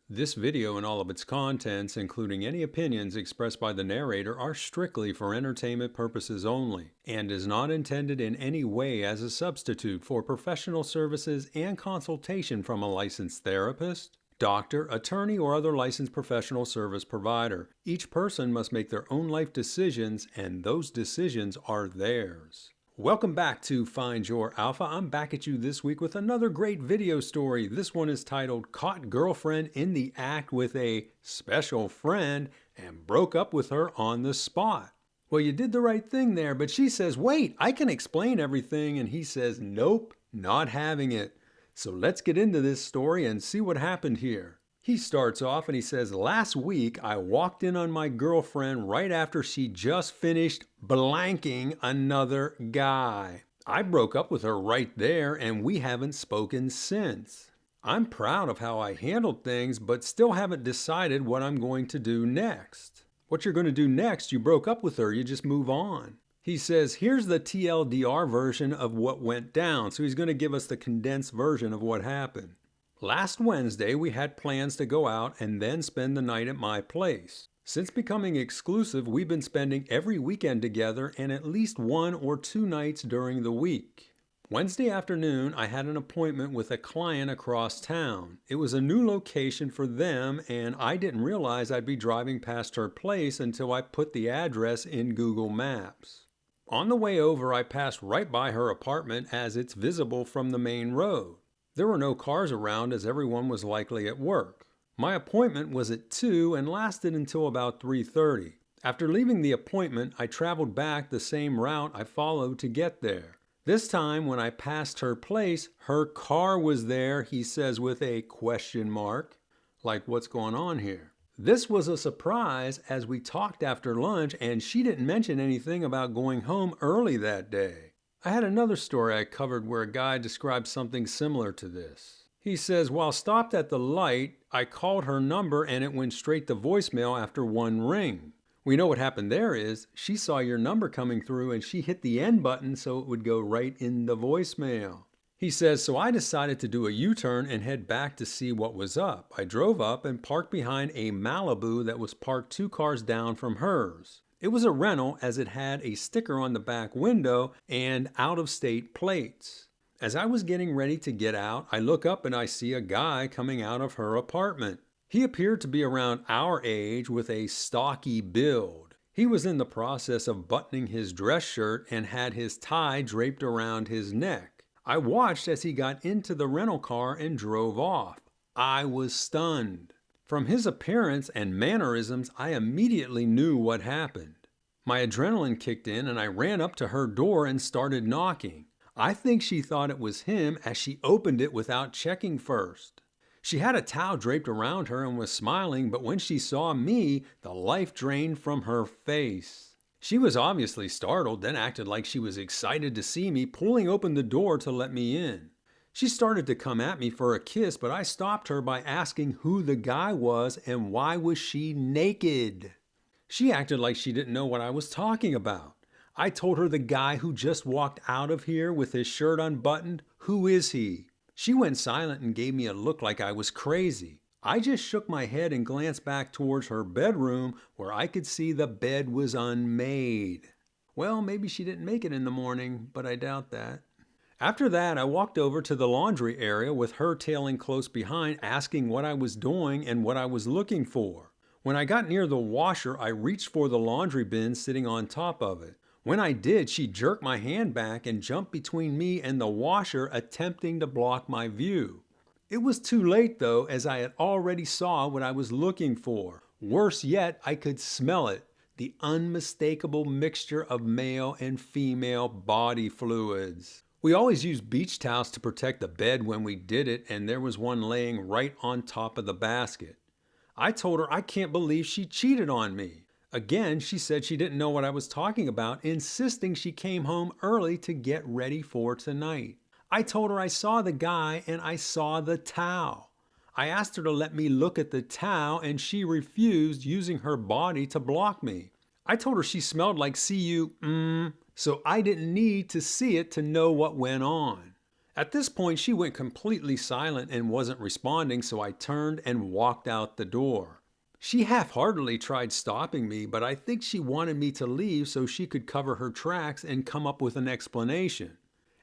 This video and all of its contents, including any opinions expressed by the narrator, are strictly for entertainment purposes only, and is not intended in any way as a substitute for professional services and consultation from a licensed therapist, doctor, attorney, or other licensed professional service provider. Each person must make their own life decisions, and those decisions are theirs. Welcome back to Find Your Alpha. I'm back at you this week with another great video story. This one is titled Caught Girlfriend in the Act with a Special Friend and Broke Up with Her on the Spot. Well, you did the right thing there, but she says, wait, I can explain everything. And he says, nope, not having it. So let's get into this story and see what happened here. He starts off and he says, last week I walked in on my girlfriend right after she just finished blanking another guy. I broke up with her right there and we haven't spoken since. I'm proud of how I handled things, but still haven't decided what I'm going to do next. What you're going to do next, you broke up with her, you just move on. He says, here's the TLDR version of what went down. So he's going to give us the condensed version of what happened. Last Wednesday, we had plans to go out and then spend the night at my place. Since becoming exclusive, we've been spending every weekend together and at least 1 or 2 nights during the week. Wednesday afternoon, I had an appointment with a client across town. It was a new location for them, and I didn't realize I'd be driving past her place until I put the address in Google Maps. On the way over, I passed right by her apartment as it's visible from the main road. There were no cars around as everyone was likely at work. My appointment was at 2 and lasted until about 3:30. After leaving the appointment, I traveled back the same route I followed to get there. This time when I passed her place, her car was there, he says with a question mark. Like, what's going on here? This was a surprise as we talked after lunch and she didn't mention anything about going home early that day. I had another story I covered where a guy described something similar to this. He says, while stopped at the light, I called her number and it went straight to voicemail after 1 ring. We know what happened there is, she saw your number coming through and she hit the end button so it would go right in the voicemail. He says, so I decided to do a U-turn and head back to see what was up. I drove up and parked behind a Malibu that was parked 2 cars down from hers. It was a rental as it had a sticker on the back window and out-of-state plates. As I was getting ready to get out, I look up and I see a guy coming out of her apartment. He appeared to be around our age with a stocky build. He was in the process of buttoning his dress shirt and had his tie draped around his neck. I watched as he got into the rental car and drove off. I was stunned. From his appearance and mannerisms, I immediately knew what happened. My adrenaline kicked in and I ran up to her door and started knocking. I think she thought it was him as she opened it without checking first. She had a towel draped around her and was smiling, but when she saw me, the life drained from her face. She was obviously startled, then acted like she was excited to see me, pulling open the door to let me in. She started to come at me for a kiss, but I stopped her by asking who the guy was and why was she naked. She acted like she didn't know what I was talking about. I told her the guy who just walked out of here with his shirt unbuttoned, who is he? She went silent and gave me a look like I was crazy. I just shook my head and glanced back towards her bedroom where I could see the bed was unmade. Well, maybe she didn't make it in the morning, but I doubt that. After that, I walked over to the laundry area with her tailing close behind, asking what I was doing and what I was looking for. When I got near the washer, I reached for the laundry bin sitting on top of it. When I did, she jerked my hand back and jumped between me and the washer, attempting to block my view. It was too late though, as I had already saw what I was looking for. Worse yet, I could smell it, the unmistakable mixture of male and female body fluids. We always used beach towels to protect the bed when we did it, and there was one laying right on top of the basket. I told her I can't believe she cheated on me. Again, she said she didn't know what I was talking about, insisting she came home early to get ready for tonight. I told her I saw the guy and I saw the towel. I asked her to let me look at the towel and she refused, using her body to block me. I told her she smelled like so I didn't need to see it to know what went on. At this point, she went completely silent and wasn't responding, so I turned and walked out the door. She half-heartedly tried stopping me, but I think she wanted me to leave so she could cover her tracks and come up with an explanation.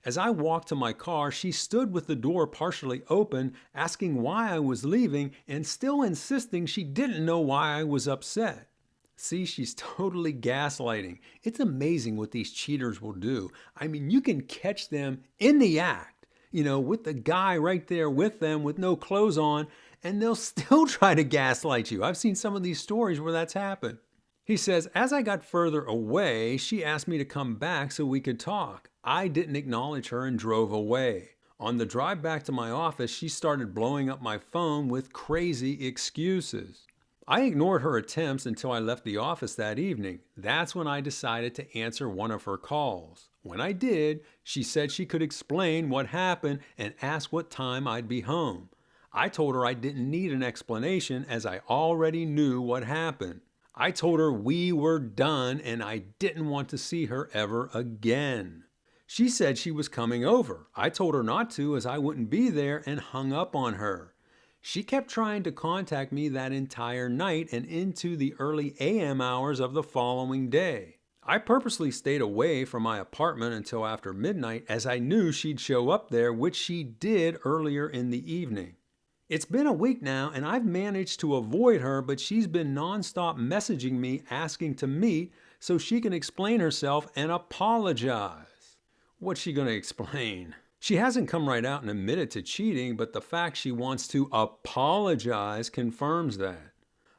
As I walked to my car, she stood with the door partially open, asking why I was leaving and still insisting she didn't know why I was upset. See, she's totally gaslighting. It's amazing what these cheaters will do. I mean, you can catch them in the act, with the guy right there with them with no clothes on, and they'll still try to gaslight you. I've seen some of these stories where that's happened. He says, as I got further away, she asked me to come back so we could talk. I didn't acknowledge her and drove away. On the drive back to my office, she started blowing up my phone with crazy excuses. I ignored her attempts until I left the office that evening. That's when I decided to answer one of her calls. When I did, she said she could explain what happened and asked what time I'd be home. I told her I didn't need an explanation as I already knew what happened. I told her we were done and I didn't want to see her ever again. She said she was coming over. I told her not to as I wouldn't be there and hung up on her. She kept trying to contact me that entire night and into the early AM hours of the following day. I purposely stayed away from my apartment until after midnight as I knew she'd show up there, which she did earlier in the evening. It's been a week now and I've managed to avoid her, but she's been nonstop messaging me asking to meet so she can explain herself and apologize. What's she going to explain? She hasn't come right out and admitted to cheating, but the fact she wants to apologize confirms that.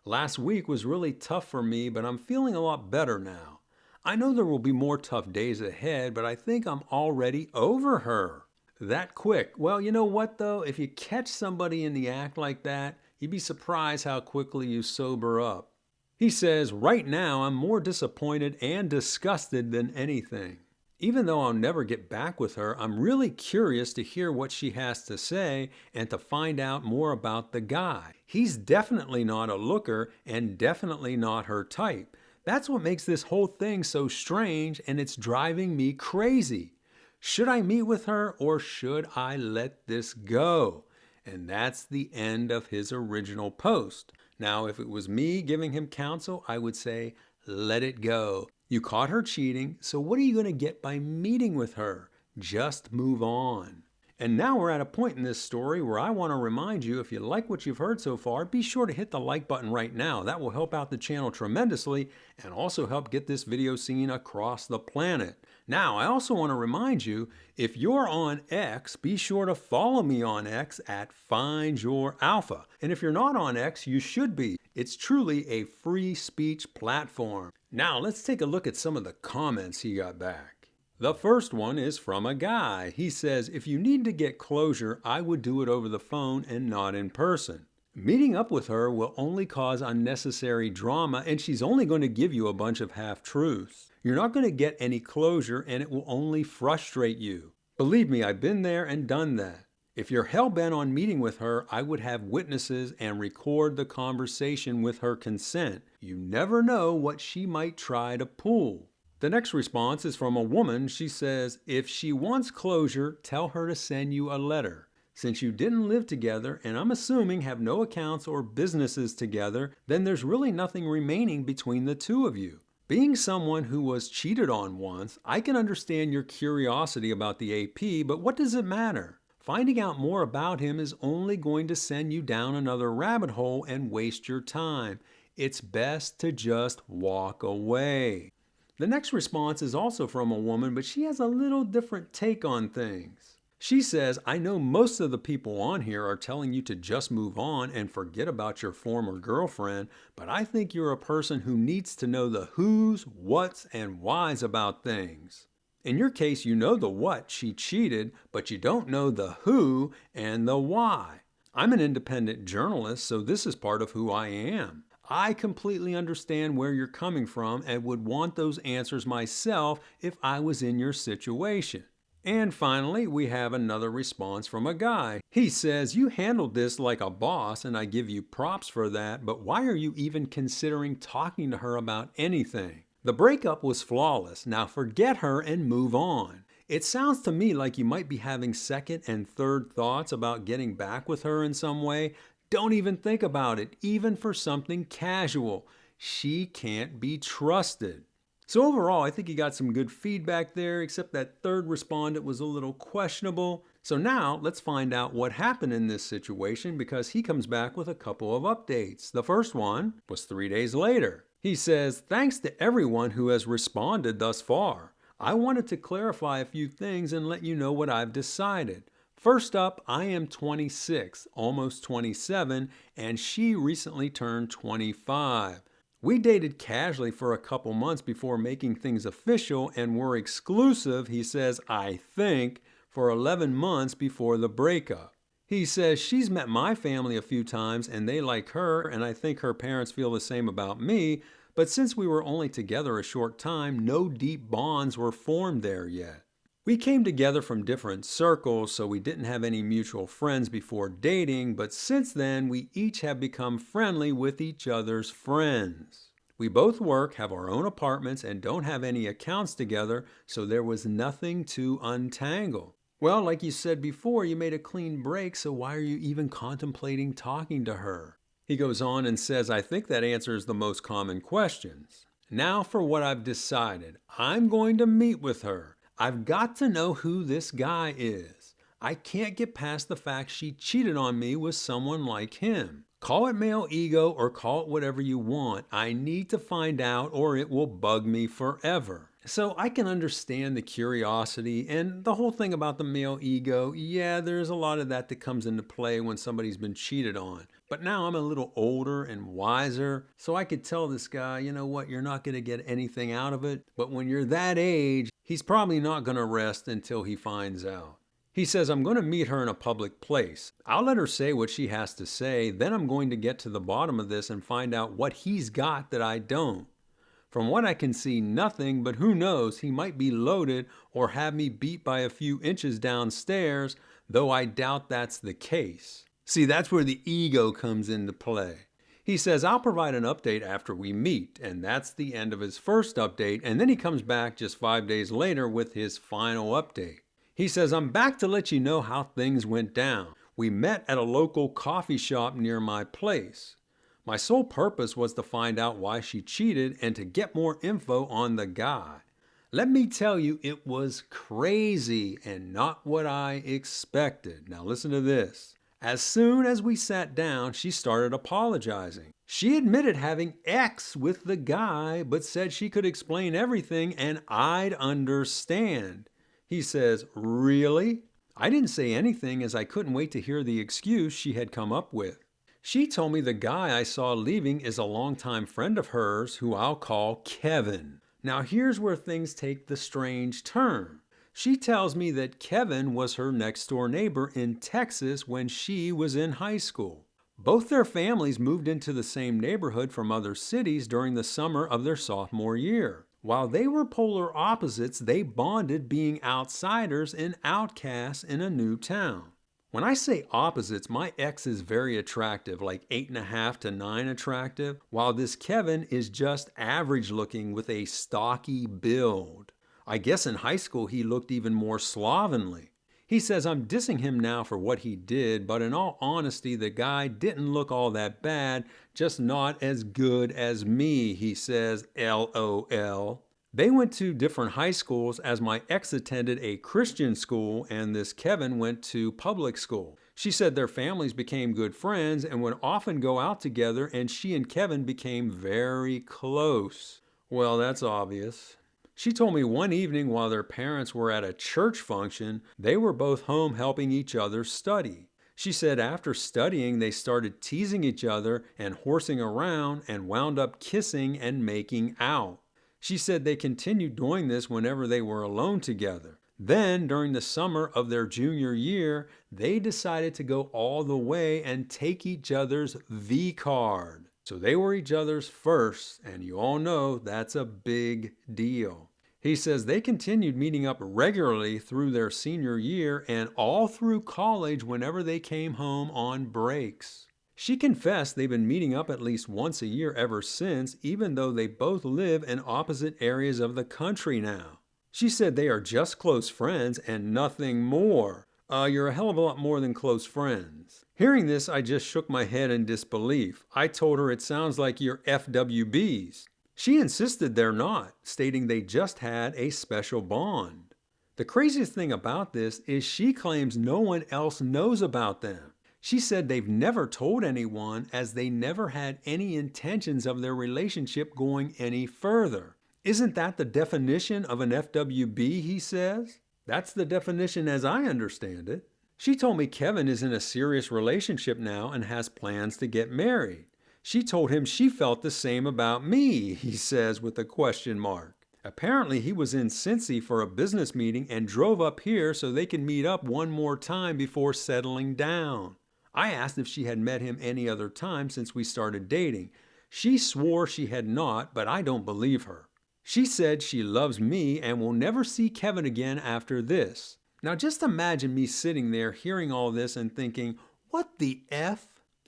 Last week was really tough for me, but I'm feeling a lot better now. I know there will be more tough days ahead, but I think I'm already over her. That quick. Well, you know what though? If you catch somebody in the act like that, you'd be surprised how quickly you sober up. He says, right now I'm more disappointed and disgusted than anything. Even though I'll never get back with her, I'm really curious to hear what she has to say and to find out more about the guy. He's definitely not a looker and definitely not her type. That's what makes this whole thing so strange and it's driving me crazy. Should I meet with her or should I let this go? And that's the end of his original post. Now, if it was me giving him counsel, I would say, let it go. You caught her cheating, so what are you going to get by meeting with her? Just move on. And now we're at a point in this story where I want to remind you, if you like what you've heard so far, be sure to hit the like button right now. That will help out the channel tremendously and also help get this video seen across the planet. Now, I also want to remind you, if you're on X, be sure to follow me on X at Find Your Alpha. And if you're not on X, you should be. It's truly a free speech platform. Now, let's take a look at some of the comments he got back. The first one is from a guy. He says, if you need to get closure, I would do it over the phone and not in person. Meeting up with her will only cause unnecessary drama and she's only going to give you a bunch of half-truths. You're not going to get any closure and it will only frustrate you. Believe me, I've been there and done that. If you're hell-bent on meeting with her, I would have witnesses and record the conversation with her consent. You never know what she might try to pull. The next response is from a woman. She says, if she wants closure, tell her to send you a letter. Since you didn't live together, and I'm assuming have no accounts or businesses together, then there's really nothing remaining between the two of you. Being someone who was cheated on once, I can understand your curiosity about the AP, but what does it matter? Finding out more about him is only going to send you down another rabbit hole and waste your time. It's best to just walk away. The next response is also from a woman, but she has a little different take on things. She says, I know most of the people on here are telling you to just move on and forget about your former girlfriend, but I think you're a person who needs to know the who's, what's, and why's about things. In your case, you know the what, she cheated, but you don't know the who and the why. I'm an independent journalist, so this is part of who I am. I completely understand where you're coming from and would want those answers myself if I was in your situation. And finally, we have another response from a guy. He says, you handled this like a boss and I give you props for that, but why are you even considering talking to her about anything? The breakup was flawless. Now forget her and move on. It sounds to me like you might be having second and third thoughts about getting back with her in some way. Don't even think about it, even for something casual. She can't be trusted. So overall, I think you got some good feedback there, except that third respondent was a little questionable. So now let's find out what happened in this situation, because he comes back with a couple of updates. The first one was 3 days later. He says, "Thanks to everyone who has responded thus far. I wanted to clarify a few things and let you know what I've decided. First up, I am 26, almost 27, and she recently turned 25. We dated casually for a couple months before making things official and were exclusive," he says, "I think, for 11 months before the breakup." He says she's met my family a few times and they like her, and I think her parents feel the same about me, but since we were only together a short time, no deep bonds were formed there yet. We came together from different circles, so we didn't have any mutual friends before dating, but since then, we each have become friendly with each other's friends. We both work, have our own apartments, and don't have any accounts together, so there was nothing to untangle. Well, like you said before, you made a clean break, so why are you even contemplating talking to her? He goes on and says, "I think that answers the most common questions. Now for what I've decided. I'm going to meet with her. I've got to know who this guy is. I can't get past the fact she cheated on me with someone like him. Call it male ego or call it whatever you want. I need to find out or it will bug me forever." So I can understand the curiosity and the whole thing about the male ego. Yeah, there's a lot of that comes into play when somebody's been cheated on. But now I'm a little older and wiser, so I could tell this guy, you know what, you're not going to get anything out of it. But when you're that age, he's probably not going to rest until he finds out. He says, "I'm going to meet her in a public place. I'll let her say what she has to say. Then I'm going to get to the bottom of this and find out what he's got that I don't. From what I can see, nothing, but who knows, he might be loaded or have me beat by a few inches downstairs, though I doubt that's the case." See, that's where the ego comes into play. He says, "I'll provide an update after we meet," and that's the end of his first update, and then he comes back just 5 days later with his final update. He says, "I'm back to let you know how things went down. We met at a local coffee shop near my place. My sole purpose was to find out why she cheated and to get more info on the guy. Let me tell you, it was crazy and not what I expected." Now listen to this. "As soon as we sat down, she started apologizing. She admitted having X with the guy, but said she could explain everything and I'd understand." He says, "Really? I didn't say anything as I couldn't wait to hear the excuse she had come up with. She told me the guy I saw leaving is a longtime friend of hers who I'll call Kevin." Now here's where things take the strange turn. She tells me that Kevin was her next door neighbor in Texas when she was in high school. Both their families moved into the same neighborhood from other cities during the summer of their sophomore year. While they were polar opposites, they bonded being outsiders and outcasts in a new town. When I say opposites, my ex is very attractive, like 8.5 to 9 attractive, while this Kevin is just average looking with a stocky build. I guess in high school he looked even more slovenly. He says, "I'm dissing him now for what he did, but in all honesty, the guy didn't look all that bad, just not as good as me," he says, LOL. They went to different high schools as my ex attended a Christian school and this Kevin went to public school. She said their families became good friends and would often go out together, and she and Kevin became very close. Well, that's obvious. She told me one evening while their parents were at a church function, they were both home helping each other study. She said after studying, they started teasing each other and horsing around and wound up kissing and making out. She said they continued doing this whenever they were alone together. Then, during the summer of their junior year, they decided to go all the way and take each other's V card. So they were each other's first, and you all know that's a big deal. He says they continued meeting up regularly through their senior year and all through college whenever they came home on breaks. She confessed they've been meeting up at least once a year ever since, even though they both live in opposite areas of the country now. She said they are just close friends and nothing more. You're a hell of a lot more than close friends. Hearing this, I just shook my head in disbelief. I told her it sounds like you're FWBs. She insisted they're not, stating they just had a special bond. The craziest thing about this is she claims no one else knows about them. She said they've never told anyone as they never had any intentions of their relationship going any further. Isn't that the definition of an FWB, he says? That's the definition as I understand it. She told me Kevin is in a serious relationship now and has plans to get married. She told him she felt the same about me, he says with a question mark. Apparently he was in Cincy for a business meeting and drove up here so they can meet up one more time before settling down. I asked if she had met him any other time since we started dating. She swore she had not, but I don't believe her. She said she loves me and will never see Kevin again after this. Now just imagine me sitting there hearing all this and thinking, what the F?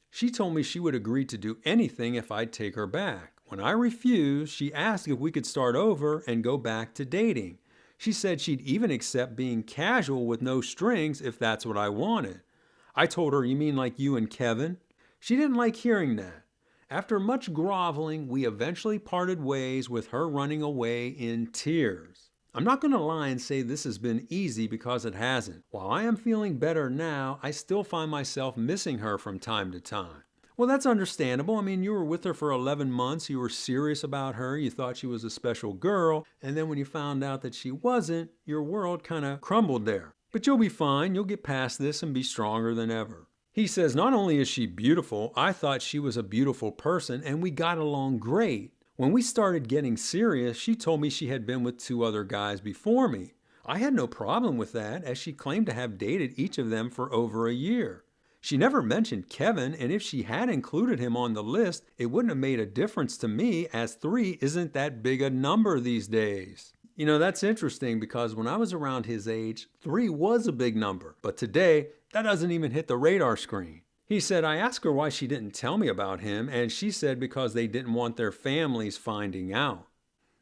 She told me she would agree to do anything if I'd take her back. When I refused, she asked if we could start over and go back to dating. She said she'd even accept being casual with no strings if that's what I wanted. I told her, you mean like you and Kevin? She didn't like hearing that. After much groveling, we eventually parted ways with her running away in tears. I'm not going to lie and say this has been easy because it hasn't. While I am feeling better now, I still find myself missing her from time to time. Well, that's understandable. I mean, you were with her for 11 months. You were serious about her. You thought she was a special girl. And then when you found out that she wasn't, your world kind of crumbled there. But you'll be fine. You'll get past this and be stronger than ever. He says, not only is she beautiful, I thought she was a beautiful person and we got along great. When we started getting serious, she told me she had been with 2 other guys before me. I had no problem with that, as she claimed to have dated each of them for over a year. She never mentioned Kevin, and if she had included him on the list, it wouldn't have made a difference to me, as 3 isn't that big a number these days. You know, that's interesting because when I was around his age, 3 was a big number, but today, that doesn't even hit the radar screen. He said, I asked her why she didn't tell me about him, and she said because they didn't want their families finding out.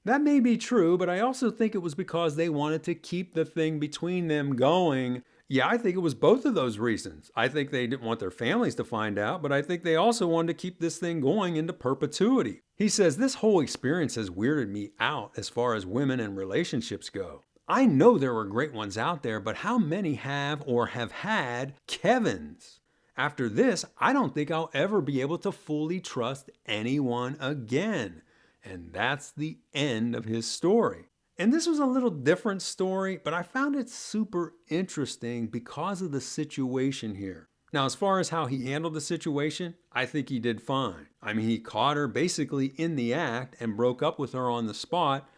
That may be true, but I also think it was because they wanted to keep the thing between them going. Yeah, I think it was both of those reasons. I think they didn't want their families to find out, but I think they also wanted to keep this thing going into perpetuity. He says, this whole experience has weirded me out as far as women and relationships go. I know there are great ones out there, but how many have or have had Kevins? After this, I don't think I'll ever be able to fully trust anyone again. And that's the end of his story. And this was a little different story, but I found it super interesting because of the situation here. Now, as far as how he handled the situation, I think he did fine. I mean, he caught her basically in the act and broke up with her on the spot.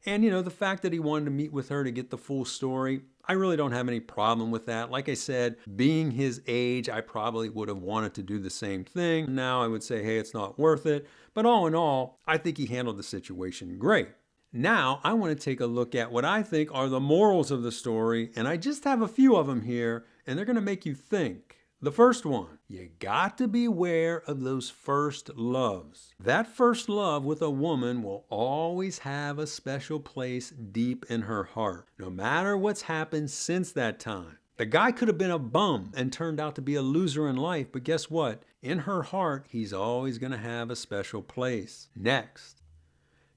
And, you know, the fact that he wanted to meet with her to get the full story, I really don't have any problem with that. Like I said, being his age, I probably would have wanted to do the same thing. Now I would say, hey, it's not worth it. But all in all, I think he handled the situation great. Now I want to take a look at what I think are the morals of the story. And I just have a few of them here, and they're going to make you think. The first one, you got to beware of those first loves. That first love with a woman will always have a special place deep in her heart, no matter what's happened since that time. The guy could have been a bum and turned out to be a loser in life, but guess what? In her heart, he's always going to have a special place. Next,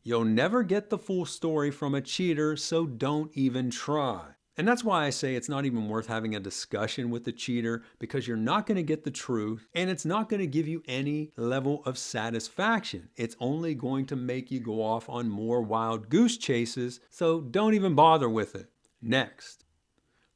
you'll never get the full story from a cheater, so don't even try. And that's why I say it's not even worth having a discussion with the cheater, because you're not going to get the truth and it's not going to give you any level of satisfaction. It's only going to make you go off on more wild goose chases, so don't even bother with it. Next,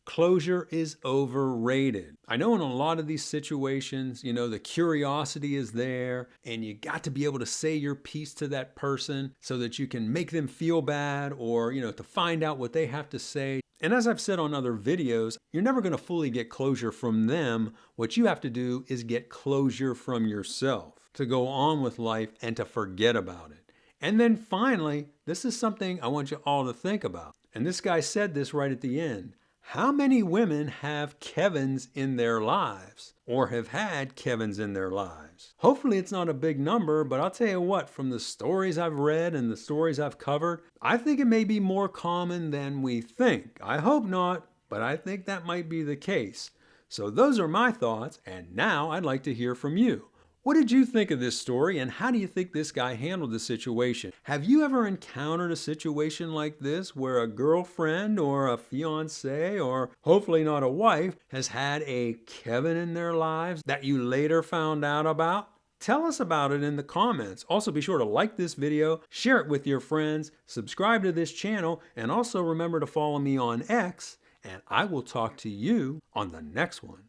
closure is overrated. I know in a lot of these situations, you know, the curiosity is there and you got to be able to say your piece to that person so that you can make them feel bad or, you know, to find out what they have to say. And as I've said on other videos, you're never going to fully get closure from them. What you have to do is get closure from yourself to go on with life and to forget about it. And then finally, this is something I want you all to think about. And this guy said this right at the end. How many women have Kevins in their lives or have had Kevins in their lives? Hopefully it's not a big number, but I'll tell you what, from the stories I've read and the stories I've covered, I think it may be more common than we think. I hope not, but I think that might be the case. So those are my thoughts, and now I'd like to hear from you. What did you think of this story, and how do you think this guy handled the situation? Have you ever encountered a situation like this where a girlfriend or a fiance, or hopefully not a wife, has had a Kevin in their lives that you later found out about? Tell us about it in the comments. Also, be sure to like this video, share it with your friends, subscribe to this channel, and also remember to follow me on X, and I will talk to you on the next one.